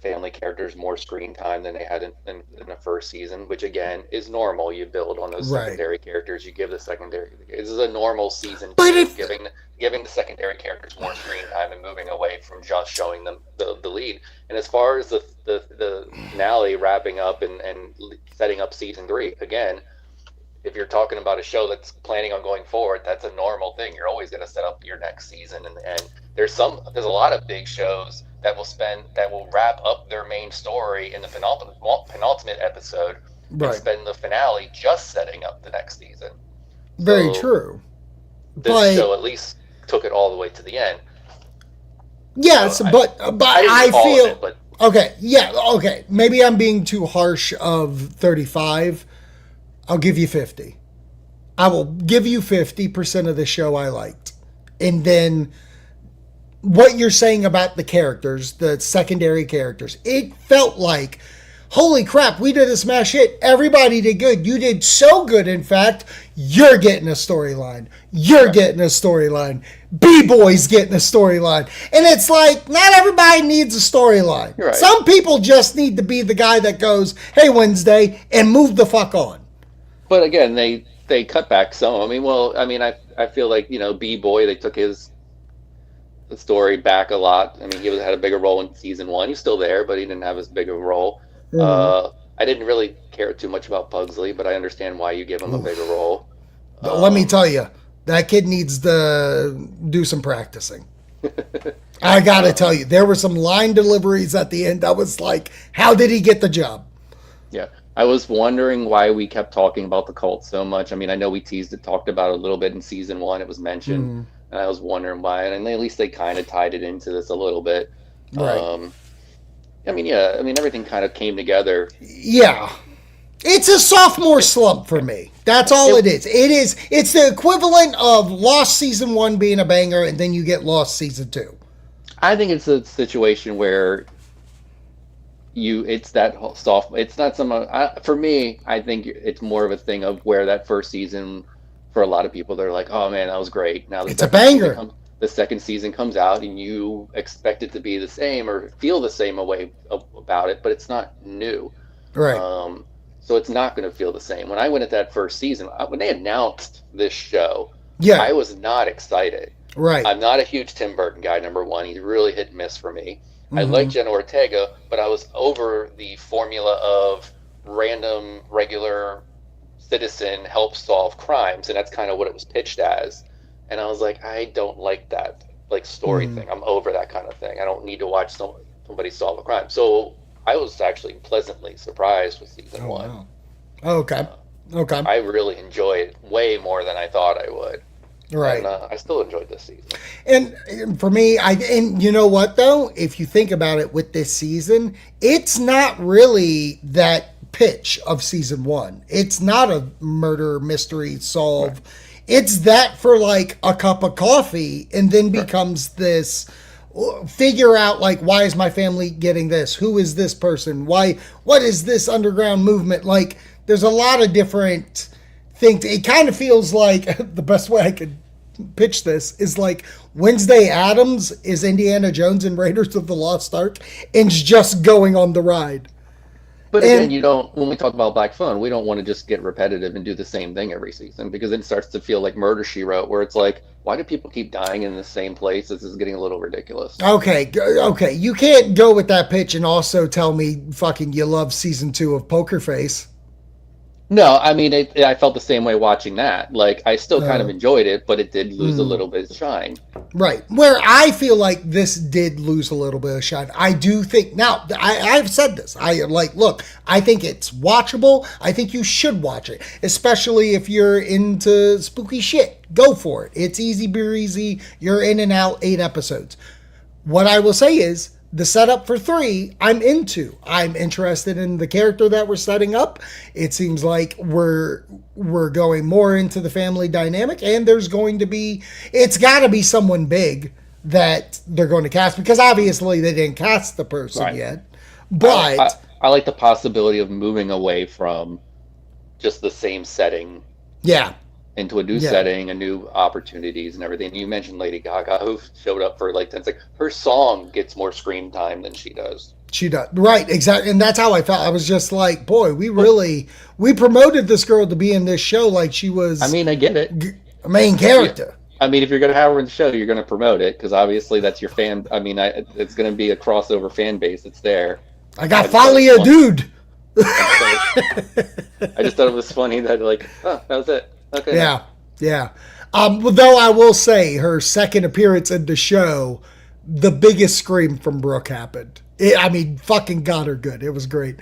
family characters more screen time than they had in the first season, which again is normal. You build on those secondary characters. You give the secondary. This is a normal season, giving the secondary characters more screen time and moving away from just showing them the lead. And as far as the finale wrapping up and setting up season 3, again, if you're talking about a show that's planning on going forward, that's a normal thing. You're always going to set up your next season, and there's a lot of big shows that will wrap up their main story in the penultimate episode and spend the finale just setting up the next season. Very true. This show at least took it all the way to the end. Yes, so but I feel okay. Maybe I'm being too harsh of 35. I'll give you 50. I will give you 50% of the show I liked. And then what you're saying about the characters, the secondary characters, it felt like, holy crap, we did a smash hit. Everybody did good. You did so good, in fact, you're getting a storyline. You're getting a storyline. B-Boy's getting a storyline. And it's like, not everybody needs a storyline. Right. Some people just need to be the guy that goes, hey, Wednesday, and move the fuck on. But again, they cut back some. I feel like, B-Boy, they took his story back a lot. I mean, he had a bigger role in season 1. He's still there, but he didn't have as big a role. Mm-hmm. I didn't really care too much about Pugsley, but I understand why you give him a bigger role. But let me tell you, that kid needs to do some practicing. I gotta tell you, there were some line deliveries at the end. I was like, how did he get the job? Yeah. I was wondering why we kept talking about the cult so much. I mean, I know we talked about it a little bit in season 1. It was mentioned, and I was wondering why. And at least they kind of tied it into this a little bit. Right. Everything kind of came together. Yeah. It's a sophomore slump for me. That's all it is. It's the equivalent of Lost season 1 being a banger, and then you get Lost season 2. I think it's a situation where it's that whole soft. It's not some. For me, I think it's more of a thing of where that first season, for a lot of people, they're like, "Oh man, that was great." Now it's a banger. The second season comes out, and you expect it to be the same or feel the same way about it, but it's not new, right? So it's not going to feel the same. When I went at that first season, when they announced this show, I was not excited. Right. I'm not a huge Tim Burton guy. Number one, he's really hit and miss for me. I like Jenna Ortega, but I was over the formula of random, regular citizen helps solve crimes, and that's kind of what it was pitched as. And I was like, I don't like that story thing. I'm over that kind of thing. I don't need to watch somebody solve a crime. So I was actually pleasantly surprised with season 1. Wow. Okay. Okay. I really enjoyed it way more than I thought I would. Right. And I still enjoyed this season. And for me, and you know what though? If you think about it with this season, it's not really that pitch of season 1. It's not a murder mystery solve. Right. It's that for like a cup of coffee, and then becomes this figure out like, why is my family getting this? Who is this person? What is this underground movement? Like, there's a lot of different things. It kind of feels like the best way I could pitch this is like Wednesday Addams is Indiana Jones and Raiders of the Lost Ark, and just going on the ride. But again, when we talk about Black Phone, we don't want to just get repetitive and do the same thing every season, because then it starts to feel like Murder, She Wrote, where it's like, why do people keep dying in the same place? This is getting a little ridiculous. Okay. You can't go with that pitch and also tell me fucking you love season 2 of Poker Face. No, I mean, I felt the same way watching that. Like, I still kind of enjoyed it, but it did lose a little bit of shine. Right. Where I feel like this did lose a little bit of shine. I do think, now, I've said this. Look, I think it's watchable. I think you should watch it, especially if you're into spooky shit. Go for it. It's easy breezy. You're in and out, 8 episodes. What I will say is, the setup for 3, I'm into. I'm interested in the character that we're setting up. It seems like we're going more into the family dynamic, and there's going to be, it's got to be someone big that they're going to cast, because obviously they didn't cast the person yet. But I like the possibility of moving away from just the same setting. Yeah. Into a new setting, and new opportunities and everything. You mentioned Lady Gaga, who showed up for like 10 seconds. Her song gets more screen time than she does. She does. Right, exactly. And that's how I felt. I was just like, boy, we promoted this girl to be in this show like she was... I mean, I get it. A main character. I mean, if you're going to have her in the show, you're going to promote it, because obviously that's your fan... I mean, it's going to be a crossover fan base. It's there. I got Folly Dude. I just thought it was funny that that was it. Okay. Yeah. Though I will say, her second appearance in the show, the biggest scream from Brooke happened. Fucking got her good. It was great.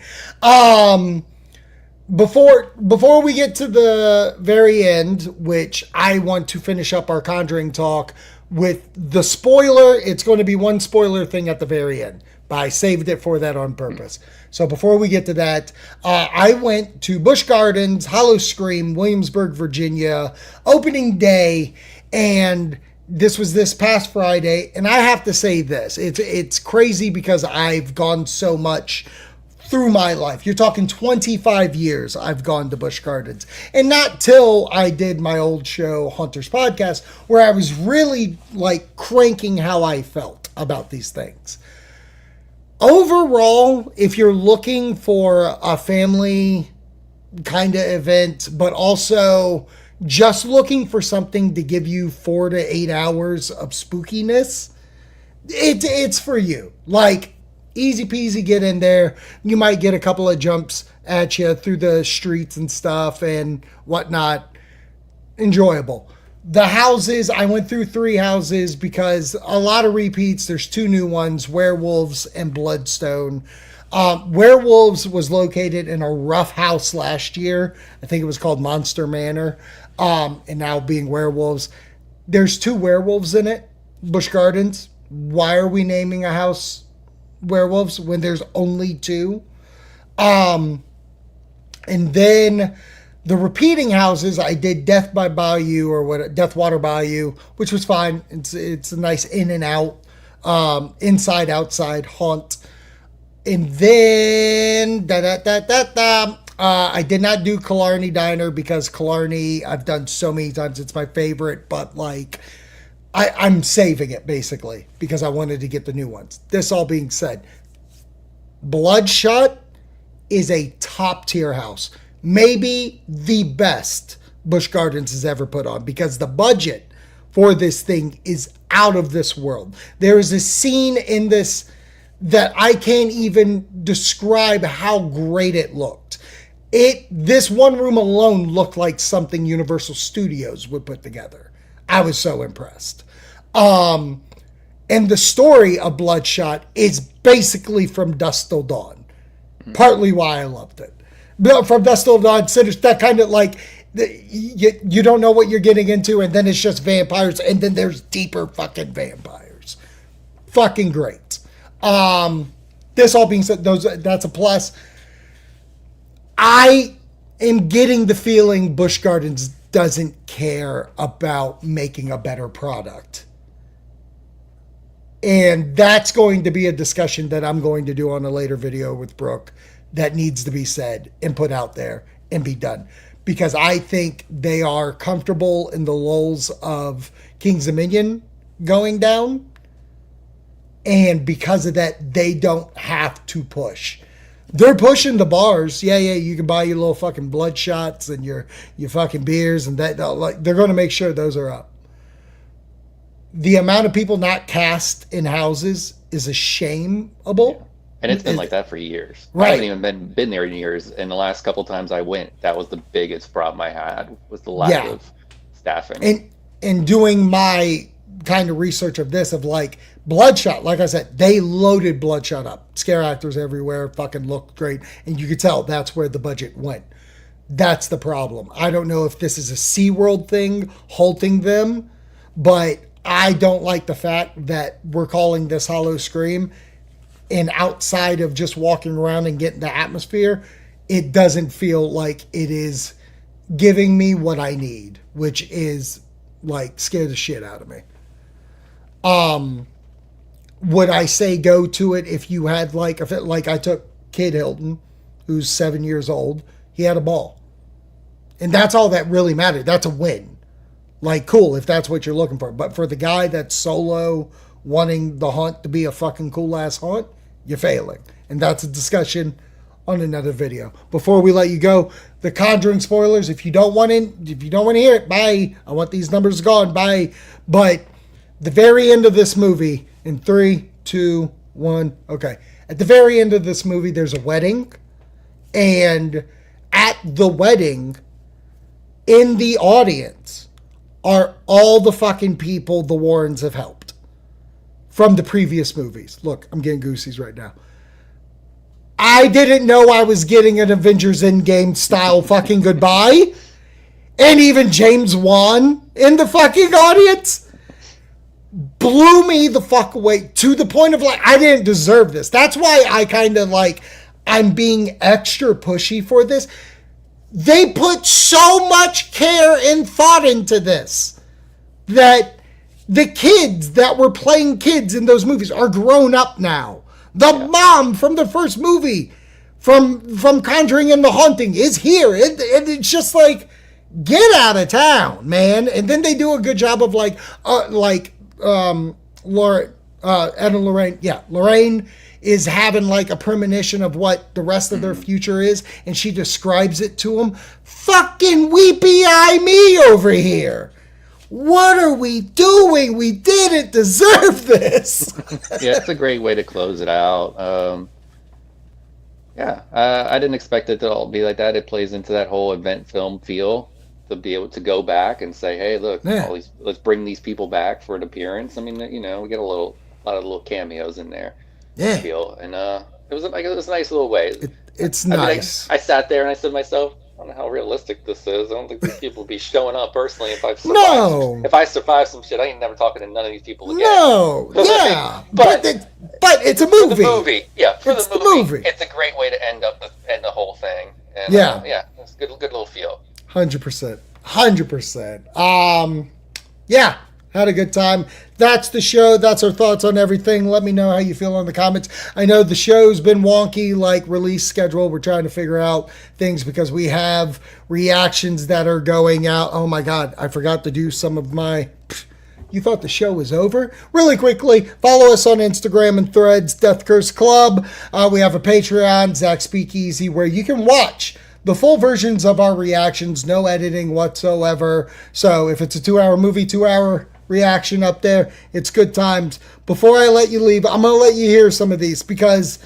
Before we get to the very end, which I want to finish up our Conjuring talk with the spoiler. It's going to be one spoiler thing at the very end, but I saved it for that on purpose. So before we get to that, I went to Busch Gardens, Hollow Scream, Williamsburg, Virginia, opening day, and this was this past Friday. And I have to say this, it's crazy because I've gone so much through my life. You're talking 25 years I've gone to Busch Gardens. And not till I did my old show, Hunter's Podcast, where I was really like cranking how I felt about these things. Overall, if you're looking for a family kind of event, but also just looking for something to give you 4 to 8 hours of spookiness, it's for you. Like, easy peasy, get in there. You might get a couple of jumps at you through the streets and stuff and whatnot. Enjoyable. The houses, I went through 3 houses because a lot of repeats. There's 2 new ones, Werewolves and Bloodstone. Werewolves was located in a rough house last year. I think it was called Monster Manor. And now being Werewolves. There's 2 werewolves in it, Busch Gardens. Why are we naming a house Werewolves when there's only 2? And then the repeating houses, I did Death by Bayou Deathwater Bayou, which was fine. It's a nice in and out, inside outside haunt. And then I did not do Killarney Diner because Killarney I've done so many times. It's my favorite, but like I'm saving it basically because I wanted to get the new ones. This all being said, Bloodshot is a top tier house. Maybe the best Busch Gardens has ever put on because the budget for this thing is out of this world. There is a scene in this that I can't even describe how great it looked. This one room alone looked like something Universal Studios would put together. I was so impressed. And the story of Bloodshot is basically from Dusk Till Dawn. Partly why I loved it. But from Dusk Till Dawn, that kind of like, you don't know what you're getting into, and then it's just vampires, and then there's deeper fucking vampires. Fucking great. This all being said, that's a plus. I am getting the feeling Busch Gardens doesn't care about making a better product. And that's going to be a discussion that I'm going to do on a later video with Brooke that needs to be said and put out there and be done. Because I think they are comfortable in the lulls of King's Dominion going down. And because of that, they don't have to push. They're pushing the bars. Yeah, you can buy your little fucking Bloodshots and your fucking beers and that. Like, they're going to make sure those are up. The amount of people not cast in houses is a shameable. Yeah. And it's been like that for years. Right. I haven't even been there in years. And the last couple times I went, that was the biggest problem I had, was the lack of staffing. And doing my kind of research of this, of like Bloodshot, like I said, they loaded Bloodshot up. Scare actors everywhere, fucking looked great. And you could tell that's where the budget went. That's the problem. I don't know if this is a SeaWorld thing halting them, but I don't like the fact that we're calling this Hollow Scream, and outside of just walking around and getting the atmosphere, it doesn't feel like it is giving me what I need, which is like scare the shit out of me. Would I say go to it if you had like I took Kid Hilton, who's 7 years old, he had a ball. And that's all that really mattered. That's a win. Like, cool, if that's what you're looking for. But for the guy that's solo wanting the haunt to be a fucking cool ass haunt, you're failing. And that's a discussion on another video. Before we let you go, the Conjuring spoilers, if you don't want to hear it, bye. I want these numbers gone, bye. But the very end of this movie, in 3, 2, 1, okay. At the very end of this movie, there's a wedding. And at the wedding, in the audience, are all the fucking people the Warrens have helped from the previous movies. Look, I'm getting goosies right now. I didn't know I was getting an Avengers Endgame style fucking goodbye. And even James Wan in the fucking audience blew me the fuck away to the point of like, I didn't deserve this. That's why I kind of like, I'm being extra pushy for this. They put so much care and thought into this that the kids that were playing kids in those movies are grown up now. The mom from the first movie from Conjuring and the Haunting is here. It's just like, get out of town, man. And then they do a good job of Laura, Ed and Lorraine. Yeah, Lorraine is having like a premonition of what the rest of their future is, and she describes it to them. Fucking weepy-eye me over here. What are we doing? We didn't deserve this. Yeah, it's a great way to close it out. I didn't expect it to all be like that. It plays into that whole event film feel, to be able to go back and say, hey, look, let's bring these people back for an appearance. I mean, we get a lot of little cameos in there. Yeah. Feel. And it was a nice little way. It's nice. I sat there and I said to myself, I don't know how realistic this is. I don't think these people will be showing up personally if I survive some shit. I ain't never talking to none of these people again. No, yeah. but it's a movie. For the movie. Yeah, for the movie. It's a great way to end the whole thing. And yeah, it's good little feel. 100%. 100%. Yeah, had a good time. That's the show. That's our thoughts on everything. Let me know how you feel in the comments. I know the show's been wonky, like release schedule. We're trying to figure out things because we have reactions that are going out. Oh my God, I forgot to do some of my... You thought the show was over? Really quickly, follow us on Instagram and Threads, Death Curse Club. We have a Patreon, Zach Speakeasy, where you can watch the full versions of our reactions, no editing whatsoever. So if it's a 2-hour movie, 2-hour reaction up there, it's good times. Before I let you leave, I'm gonna let you hear some of these because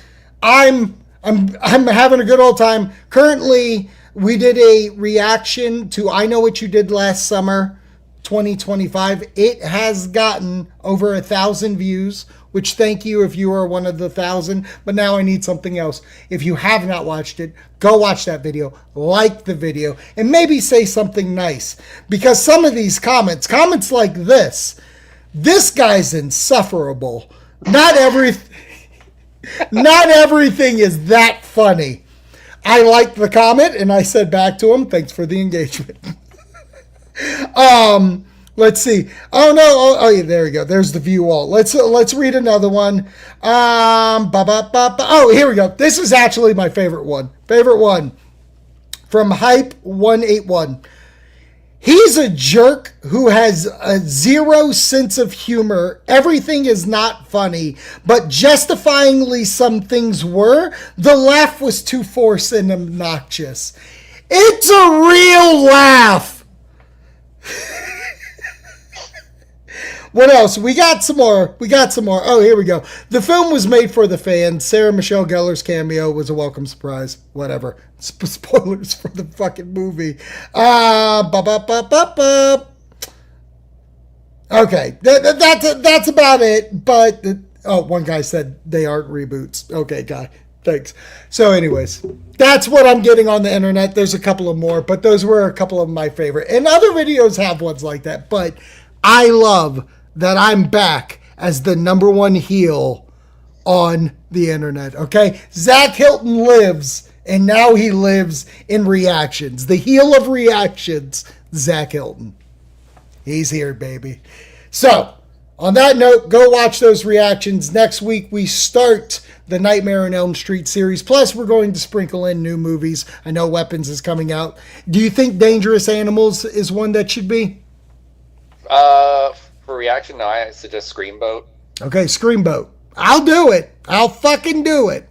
I'm having a good old time. Currently, we did a reaction to I Know What You Did Last Summer 2025. It has gotten over 1,000 views, which thank you if you are one of the 1,000. But now I need something else. If you have not watched it, go watch that video, like the video, and maybe say something nice. Because some of these comments like this guy's insufferable. Not everything is that funny. I liked the comment and I said back to him, thanks for the engagement. Let's see. Oh no. Oh yeah, there we go. There's the view wall. Let's read another one. Oh, here we go. This is actually my favorite one. From Hype 181. He's a jerk who has a zero sense of humor. Everything is not funny, but justifyingly some things were. The laugh was too forced and obnoxious. It's a real laugh. What else? We got some more. Oh, here we go. The film was made for the fans. Sarah Michelle Gellar's cameo was a welcome surprise. Whatever. Spoilers for the fucking movie. Okay. That's about it. But, one guy said they aren't reboots. Okay, guy. Thanks. So anyways, that's what I'm getting on the internet. There's a couple of more, but those were a couple of my favorite. And other videos have ones like that. But I love that I'm back as the #1 heel on the internet. Okay? Zach Hilton lives, and now he lives in reactions. The heel of reactions, Zach Hilton. He's here, baby. So, on that note, go watch those reactions. Next week, we start the Nightmare on Elm Street series. Plus, we're going to sprinkle in new movies. I know Weapons is coming out. Do you think Dangerous Animals is one that should be? For reaction, no, I suggest Screamboat. Okay, Screamboat. I'll do it. I'll fucking do it.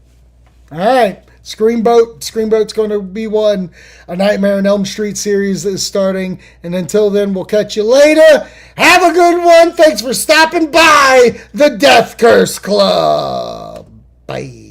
All right. Screamboat's going to be one. A Nightmare on Elm Street series is starting. And until then, we'll catch you later. Have a good one. Thanks for stopping by the Death Curse Club. Bye.